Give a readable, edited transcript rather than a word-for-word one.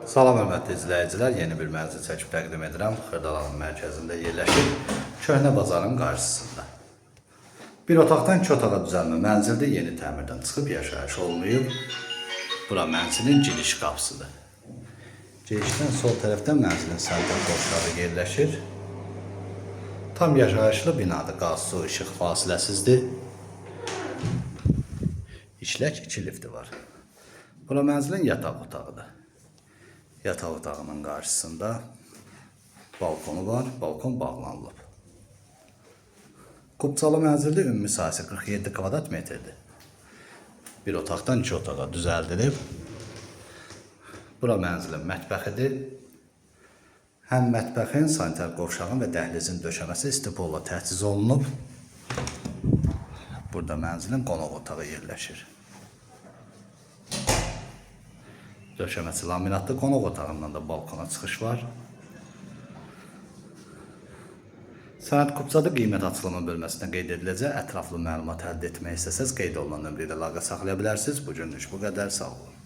Salam hörmətli izləyicilər, yeni bir mənzil çəkib təqdim edirəm. Xırdalanın mərkəzində yerləşir, Köhnə bazarın qarşısında. Bir otaqdan 2 otağa düzəlmə mənzildə yeni təmirdən çıxıb yaşayış olmayıb. Bura mənzilin giriş qapısıdır. Girişdən sol tərəfdən mənzilin santral qovşağı yerləşir. Tam yaşayışlı binadır, qaz, su, işıq fasiləsizdir. İşlək 2 lifti var. Bura mənzilin yataq otağıdır. Yataq otağının qarşısında balkonu var, balkon bağlanılıb. Kubcalı mənzildə ümumi sahəsi 47 kvadrat metrdir. Bir otaqdan 2 otağa düzəldilib. Bura mənzilin mətbəxidir. Həm mətbəxin, sanitar qovşağın və dəhlizin döşəməsi istipolla təchiz olunub. Burada mənzilin qonaq otağı yerləşir. Döşəməsi laminatlı, qonaq otağından da balkona çıxış var. Sənəd Kubcada qiymət açıqlama bölməsində qeyd ediləcək. Ətraflı məlumat əldə etmək istəsəz qeyd olunan nömrə ilə əlaqə saxlaya bilərsiniz. Bugünlük bu qədər, sağ olun.